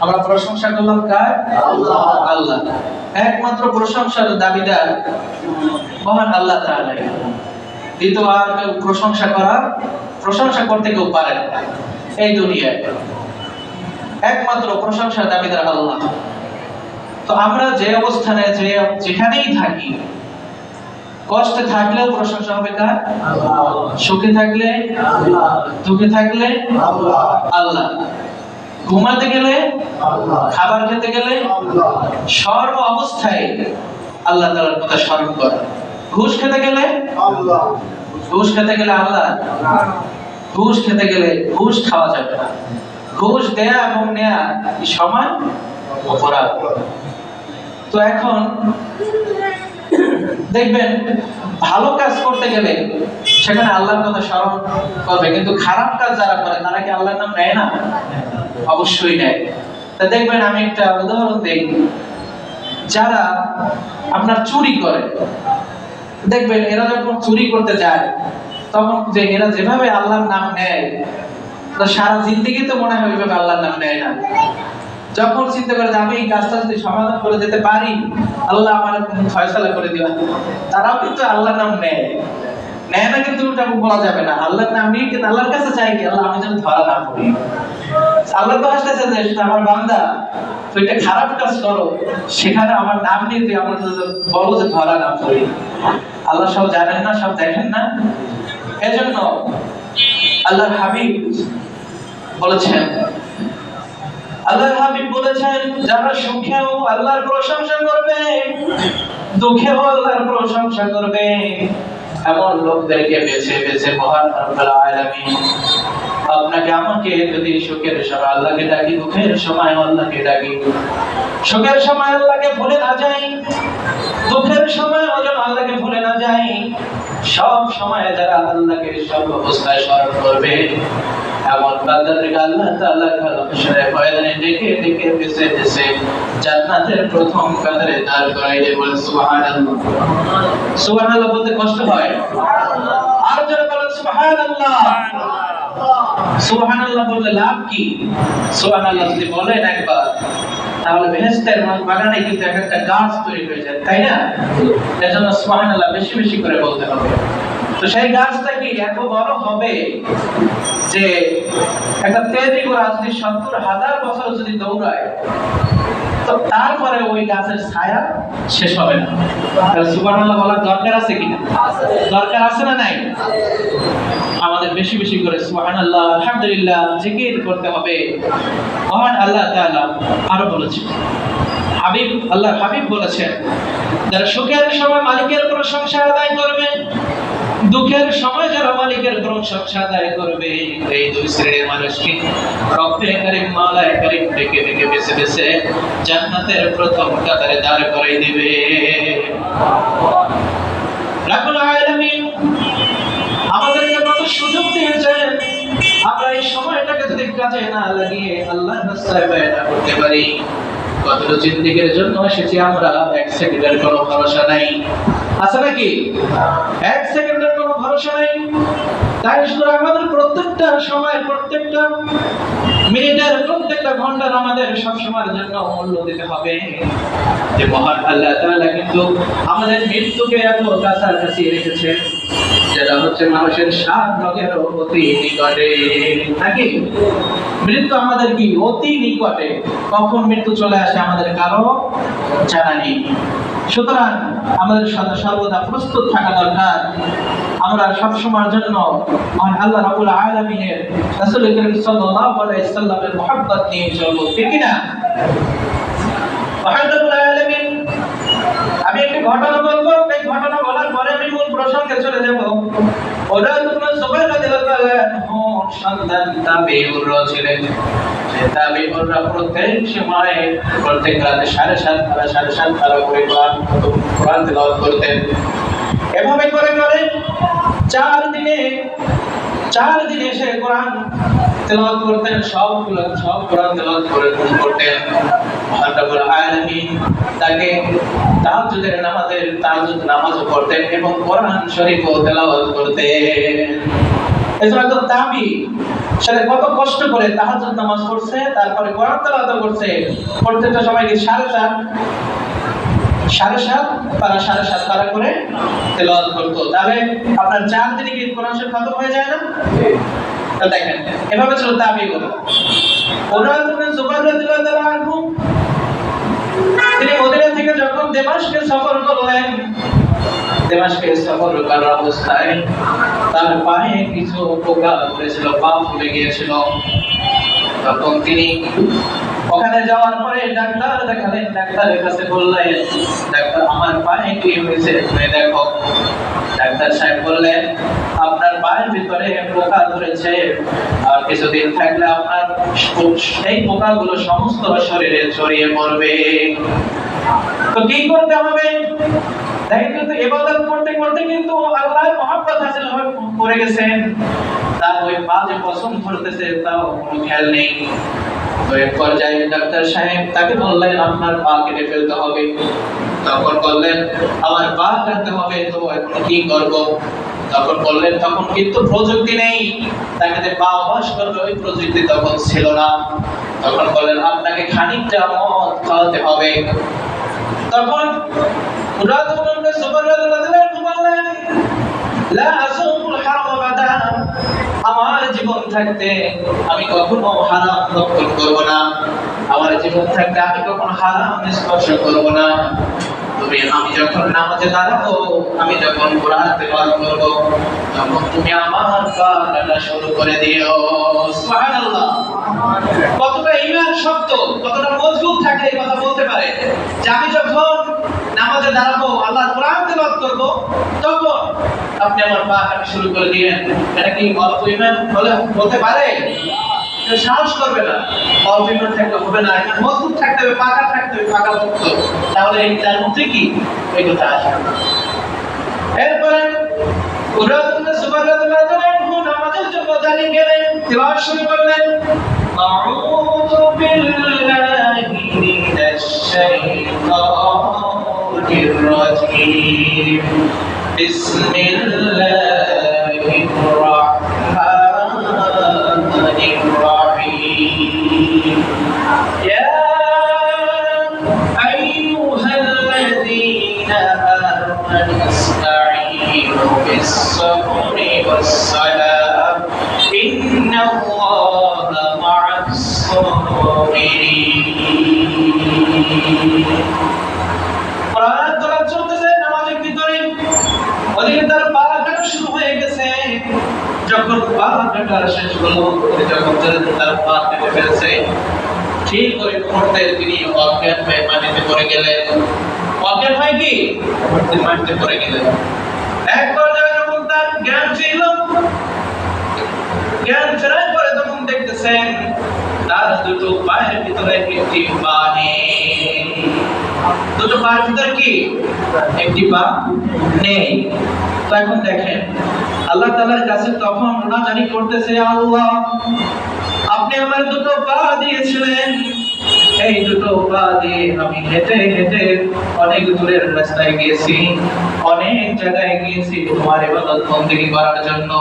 আমরা প্রশংসা করলাম কার? আল্লাহ। একমাত্র প্রশংসার দাবিদার মহান আল্লাহ তাআলা। দ্বিতীয় আর কেউ প্রশংসা করতে কেউ পারে না এই দুনিয়ায়। একমাত্র প্রশংসার দাবিদার আল্লাহ। তো আমরা যে অবস্থানে যেখানেই থাকি, কষ্টে থাকলেও প্রশংসা হবে কার? সুখে থাকলে, দুঃখে থাকলে আল্লাহ। ঘুমাতে গেলে, খাবার খেতে গেলে, সর্ব অবস্থায় আল্লাহ তাআলার কথা স্মরণ করা। ঘুষ খেতে গেলে আল্লাহ, ঘুষ খেতে গেলে আল্লাহ, ঘুষ খেতে গেলে ঘুষ খাওয়া যাবে না। ঘুষ দেয়া এবং নেয়া সমান অপরাধ। তো এখন দেখবেন ভালো কাজ করতে গেলে সেখানে আল্লাহর কথা স্মরণ করবে, কিন্তু খারাপ কাজ যারা করে তারা কি আল্লাহর নাম নেয় না? অবশ্যই নেয়। তা দেখবেন আমি একটা উদাহরণ দেই, যারা আপনার চুরি করে, দেখবেন এরা যখন চুরি করতে যায় তখন যে এরা যেভাবে আল্লাহর নাম নেয়, তো সারা জিন্দেগি তো মনে হয় ওইভাবে আল্লাহর নাম নেয় না। যখন চিন্তা করে যে আমি এই কাজটা যদি সমাধান করে যেতে পারি, আল্লাহ আমার ফয়সালা করে দিবা, তারাও কিন্তু আল্লাহর নাম নেয় না, কিন্তু ওটা বলা যাবে না। আল্লাহর নাম নিয়ে কিন্তু আল্লাহর কাছে চাই কি আল্লাহ আমি যেন ধরা না পড়ি। আল্লাহ তো আসতেছে যে আমার বান্দা তুই একটা খারাপ কাজ করো, সেখানে আমার নাম নিয়ে তুই আমার বলো যে ধরা না পড়ি। আল্লাহ সব জানেন না, সব দেখেন না। এজন্য আল্লাহর হাবিব বলেছেন, যারা সুখেও আল্লাহর প্রশংসা করবে, দুঃখেও আল্লাহর প্রশংসা করবে, এমন লোকদেরকে বেছে বেছে মহান রব্বুল আলামিন আপনাকে আমাকে যদি সুখের সময় আল্লাহকে ডাকি, দুঃখের সময় আল্লাহকে ডাকি, সুখের সময় আল্লাহকে ভুলে না যাই, দুঃখের সময় আল্লাহকে ভুলে না যাই, সব সময় যারা আল্লাহকে সব অবস্থায় স্মরণ করবে, এমন বান্দাদেরকে আল্লাহ তাআলা হাশরে ময়দানে ডেকে ডেকে বেছে বেছে জান্নাতের প্রথম কাতারে দাঁড় করাই দেবে। বলেন সুবহানাল্লাহ। সুবহানাল্লাহ বলতে কষ্ট হয়? আর যারা বলেন সুবহানাল্লাহ। সুবহানাল্লাহ বললে লাভ কি? সুবহানাল্লাহ যদি বলেন একবার, তাহলে বেহেশতের বাগানে কিন্তু একটা গাছ তৈরি হয়ে যায়, তাই না? এজন্য সুবহানাল্লাহ বেশি বেশি করে বলতে হবে। তো সেই গাছটা কি এত বড় হবে যে একটা তেজি ঘোড়া যদি ৭০,০০০ বছর যদি দৌড়ায়, তো তারপরে ওই গাছের ছায়া শেষ হবে না। তাহলে সুবহানাল্লাহ বলার দরকার আছে কিনা? দরকার আছে না নাই? আমাদের বেশি বেশি করে সুবহানাল্লাহ, আলহামদুলিল্লাহ জিকির করতে হবে। মহান আল্লাহ তাআলা আরো বলেছেন, আল্লাহর হাবিব বলেছেন, যারা সুখের সময় মালিকের প্রশংসা আদায় করবে, দুঃখের সময় যারা মালিকের প্রশংসা আদায় করবে, এই দুই শ্রেণীর মানুষকে রব্বে কারীম মাওলায়ে কারীম ডেকে ডেকে বেছে বেছে জান্নাতের প্রথম কাতারে দাঁড় করাই দিবে। রব্বুল আলামিন আমাদেরকে কত সুযোগ দিয়েছেন, আমরা এই সময়টাকে যদি কাজে না লাগিয়ে আল্লাহর রাস্তায় ব্যয় না করতে পারি, কতটা জিন্দেগির জন্য এসেছি আমরা, এক সেকেন্ডের কোনো ভরসা নাই। আছে নাকি? এক সেকেন্ডের কোনো ভরসা নাই। তাই শুধু আমাদের প্রত্যেকটা সময়, প্রত্যেকটা মিনিটের, প্রত্যেকটা ঘন্টার আমাদের সব সময়ের জন্য মূল্য দিতে হবে। যে মহান আল্লাহ তাআলা কিন্তু আমাদের মৃত্যুকে এত কাছাকাছি রেখেছেন, যেটা হচ্ছে মানুষের ৭ রোগের অতি নিকটে। নাকি? মৃত্যু আমাদের কি অতি নিকটে, কখন মৃত্যু চলে আসে আমাদের কারো জানা নেই। সুতরাং আমাদের সর্বদা প্রস্তুত থাকা দরকার। আমরা সব সময়ের জন্য মহান আল্লাহ রাব্বুল আলামিনের রাসূল করিম সাল্লাল্লাহু আলাইহি সাল্লামের মহব্বত নিয়ে চলবো, ঠিক কি না? মহান রাব্বুল আলামিন, আমি একটা ঘটনা বলবো, এই ঘটনা বলার পরে আমি মূল প্রসঙ্গে চলে যাব। ওরা তোমার সুবহান আল্লাহ সন্তান তাবিউর ছিলেন। তাবিউররা প্রত্যেক সময়, প্রত্যেক রাতে 7:30 করে কোরআন তেলাওয়াত করতেন। এভাবে করে করে 4 দিনে সে কোরআন তেলাওয়াত করতেন, সব কোরআন তেলাওয়াত করতেন। মহান রব্বুল আলামিন তাকে তাহাজ্জুদের নামাজও পড়তেন এবং কোরআন শরীফও তেলাওয়াত করতেন। এজন্য তাবি সেটা কত কষ্ট করে তাহাজ্জুদ নামাজ পড়ছে, তারপরে কোরআন তেলাওয়াত করছে। প্রত্যেকটা সময় কি 7.5 পারা 7.5 পারা করে তেলাওয়াত করতো। তাহলে আপনার 4 দিনে কি কোরআন শরীফ খতম হয়ে যায় না? তো দেখেন এভাবে ছিল তাবিঈগুলো। ওমর ইবনে জুবাইর রাদিয়াল্লাহু আনহু তিনি মদিনা থেকে যখন দামেস্কে সফর করলেন, দামেস্কে সফর করার অবস্থায় তার পায়ে কিছু পোকা ধরেছিল, পা ফুলে গিয়েছিল। তখন তিনি ওখানে যাওয়ার পরে ডাক্তার দেখালেন, ডাক্তারের কাছে বললেন, ডাক্তার আমার পায়ে কি হয়েছে তুমি দেখো। ডাক্তার সাহেব বললেন, আপনার পায়ের ভিতরে পোকা ধরেছে, আর কিছুদিন থাকলে আপনার এই পোকাগুলো সমস্ত শরীরে ছড়িয়ে পড়বে। তো কি করতে হবে? দেখেন কিন্তু ইবাদত করতে করতে কিন্তু আল্লাহর মহব্বত হাসিল করে গেছেন, তার ওই পা যে পছন্দ করতেছে তাও কোনো খেয়াল নেই। তো এক পর্যায়ে ডাক্তার সাহেব তাকে বললেন আপনার পা কেটে ফেলতে হবে। তখন বললেন আমার পা কাটতে হবে, তো এখন কি করব? তখন বললেন তখন কিন্তু প্রযুক্তি নেই, তাকে যে পা ওয়াশ করবে ওই প্রযুক্তি তখন ছিল না। তখন বললেন আপনাকে খানিকটা মদ খাওয়াতে হবে। তখন রাজুলুন সুবহানাল্লাহ বললেন লা আসুমুল হারাম আবাদা, আমার জীবন থাকতে আমি কখনো হারাম ভক্ষণ করব না, আমার জীবন থাকতে আমি কখনো হারাম স্পর্শ করব না। তুমি আমি যখন নামাজে দাঁড়াবো, আমি যখন কোরআন তেলাওয়াত করব, তখন তুমি আমার পা কাটা শুরু করে দিও। সুবহানাল্লাহ। কতটা ঈমান শক্ত, কতটা মজবুত থাকলে এই কথা বলতে পারে যে আমি যখন নামাজে দাঁড়াবো, আল্লাহর কোরআন তেলাওয়াত করব, তখন আপনি আমার পা কাটা শুরু করে দিবেন। এটা কি অল্প ঈমান বলতে পারে? সাহস করবে না, অল্প ঈমান থাকলে হবে না, এটা মজবুত থাকতে হবে, পাকা থাকতে হবে, পাকা ভক্ত। তাহলে এই তার মধ্যে কি এই কথা আসবে। এরপরে উরাদুন সুবহানাল্লাহ নামাজের জন্য দাঁড়িয়ে গেলেন, তেলাওয়াত শুরু করলেন আউযু বিল্লাহি মিনাশ শাইতানির রাজীম বিসমিল্লাহির রাহমানির রাহিম ইয়া আইয়ুহাল্লাযীনা আমানু ইসতাঈনু বিস-সাবরি ওয়াস-সালাহ ইন্নাল্লাহা মা'আস-সাবিরিন। কোরআন তেলাওয়াত চলতেছে নামাজের ভিতরে, ওদিকে তার পা কাটা শুরু হয়ে গেছে। যখন পা কাটা শেষ হলো, যখন তার পা কেটে ফেলছে, ঠিক ওই মুহূর্তে তিনি অজ্ঞান হয়ে মাটিতে পড়ে গেলেন। অজ্ঞান হয় কি মাটিতে পড়ে গেলেন। এক পর্যায়ে যখন তার জ্ঞান ফিরল, জ্ঞান ফেরার পরে তখন দেখতেছেন তার দুটো পায়ের ভিতরে একটি পা নেই। দুটো পায়ের ভিতরে কি একটি পা নেই। তো এখন দেখেন আল্লাহ তাআলার কাছে তখন মুনাজাত করতেছে, আল্লাহ আপনি আমার দুটো পা দিয়েছিলেন, এই দুটো পা দিয়ে আমি হেঁটে হেঁটে অনেক দূরের রাস্তায় গিয়েছি, অনেক জায়গায় গিয়েছি তোমার ইবাদত বন্দেগী করার জন্য।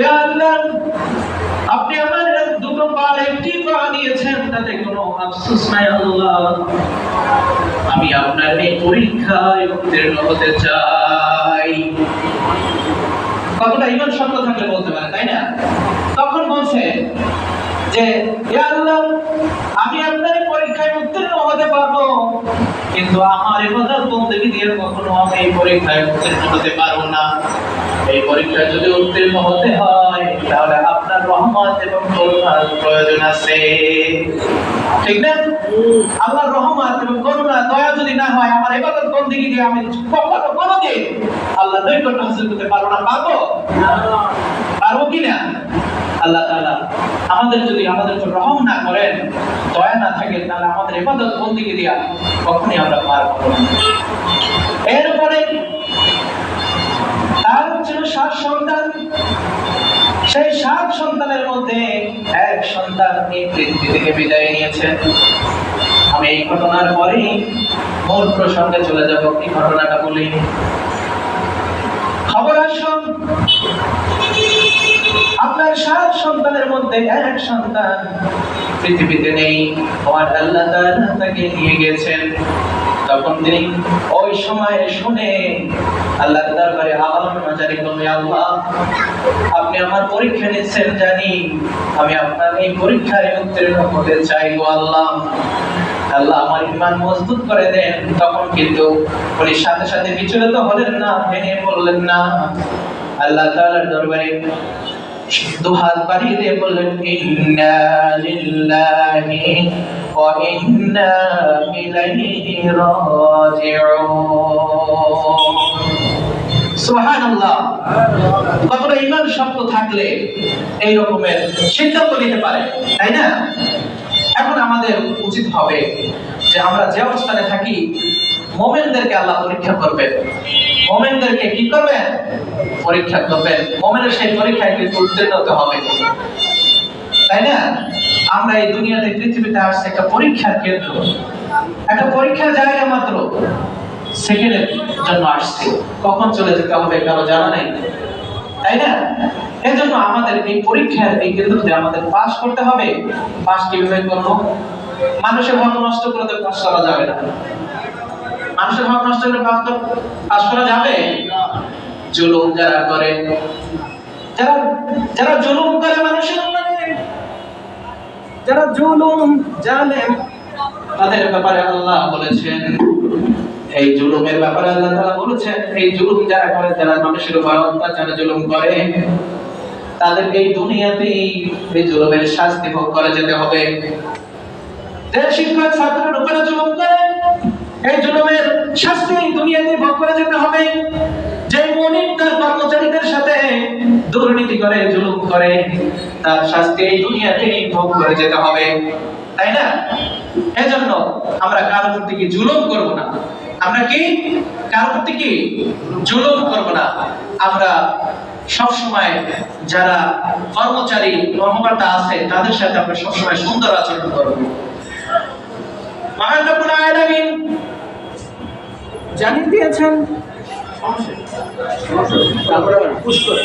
ইয়া আল্লাহ আপনি আমার দুটো পা একটি পা দিয়েছেন, তাতে কোনো আফসোস নাই আল্লাহ। আমি আপনার এই পরীক্ষায় উত্তীর্ণ হতে চাই। কতটা ঈমান শক্ত থাকলে বলতে পারে, তাই না? তখন বলছে যে ইয়া আল্লাহ আমি আপনার পরীক্ষায় উত্তীর্ণ হতে পারবো, কিন্তু আমার ইবাদত বন্দেগী দিয়ে কখনো আমি এই পরীক্ষায় উত্তীর্ণ হতে পারবো না। এই পরীক্ষায় যদি উত্তীর্ণ হতে হয় তাহলে আপনার রহমত এবং করুণার প্রয়োজন আছে, ঠিক না? আল্লাহর রহমত এবং করুণা দয়া যদি না হয়, আমার ইবাদত বন্দেগী দিয়ে আমি কখনো কোনোদিন আল্লাহর নৈকট্য হাসিল করতে পারবো না। পারবো কিনা? আল্লাহ তাআলা আমাদের যদি আমাদের উপর রহম না করেন, দয়া না থাকে, তাহলে আমাদের ইবাদত বন্দেগী দিয়া কখনোই আমরা পারবো না। এরপরে তার ছিল 7 সন্তান। সেই 7 সন্তানের মধ্যে এক সন্তান এই পৃথিবী থেকে বিদায় নিয়েছেন। আমি এই ঘটনার পরেই মূল প্রসঙ্গে চলে যাব। কি ঘটনাটা বলি। খবর আসুন আপনার 7 সন্তানের মধ্যে এক সন্তান পৃথিবীতে নেই, আমার আল্লাহ তাআলা তাকে নিয়ে গেছেন। তখন তিনি ওই সময় শুনে আল্লাহর দরবারে আহ্বান জারি করলেন, আল্লাহ আপনি আমার পরীক্ষা নিচ্ছেন জানি, আমি আপনার এই পরীক্ষায় উত্তীর্ণ হতে চাই গো আল্লাহ, আল্লাহ আমার ঈমান মজবুত করে দেন। তখন কিন্তু উনি সাথে সাথে বিচলিত হলেন না, ভেঙে পড়লেন না। আল্লাহ তাআলার দরবারে দুহাত বাড়িয়ে দিয়ে বললেন, ইন্না লিল্লাহি ওয়া ইন্না ইলাইহি রাজিউন। সুবহানাল্লাহ। কতটা ঈমান শক্ত থাকলে এই রকমের সিদ্ধান্ত নিতে পারে, তাই না? এখন আমাদের উচিত হবে যে আমরা যে অবস্থানে থাকি, মুমিনদেরকে আল্লাহ পরীক্ষা করবেন। মুমিনদেরকে কি করবেন? পরীক্ষা করবেন। মুমিনের সেই পরীক্ষায় কিন্তু উত্তীর্ণ হতে হবে, তাই না? আমরা এই দুনিয়াতে পৃথিবীতে আসছে একটা পরীক্ষার কেন্দ্র, একটা পরীক্ষার জায়গা মাত্র, সেকেন্ডের জন্য আসছে। কখন চলে যেতে হবে কারো জানা নেই, তাই না? এজন্য আমাদের এই পরীক্ষার এই কেন্দ্রতে আমাদের পাস করতে হবে। পাস কিভাবে করব? মানুষের হক নষ্ট করে তো পাস করা যাবে না। মানুষের হক নষ্ট করে পাস করা যাবে? জুলুম যারা করে, যারা জুলুম করে মানুষের উপরে, যারা জুলুম জালেম, তাদের ব্যাপারে আল্লাহ বলেছেন, এই জুলুমের ব্যাপারে আল্লাহ তাআলা বলেছেন, এই জুলুম যারা করে, যারা মানুষের উপর অত্যাচার জুলুম করে, তাদেরকে এই দুনিয়াতেই এই জুলুমের শাস্তি ভোগ করে যেতে হবে। যে শিক্ষক ছাত্রের উপরে জুলুম করে, এই জুলুমের শাস্তি এই দুনিয়াতে ভোগ করে যেতে হবে। যে মুনিব তার কর্মচারীদের সাথে দুর্নীতি করে, জুলুম করে, তার শাস্তি এই দুনিয়াতেই ভোগ করে যেতে হবে, তাই না? এজন্য আমরা কারোর প্রতি কি জুলুম করব না। আমরা কি কারোর প্রতি কি জুলুম করব না। আমরা সব সময় যারা কর্মচারী কর্মকর্তা আছে তাদের সাথে আমরা সব সময় সুন্দর আচরণ করব। মহান রব্বুল আলামিন জানিয়ে দিয়েছেন, তারপরে পুশ করে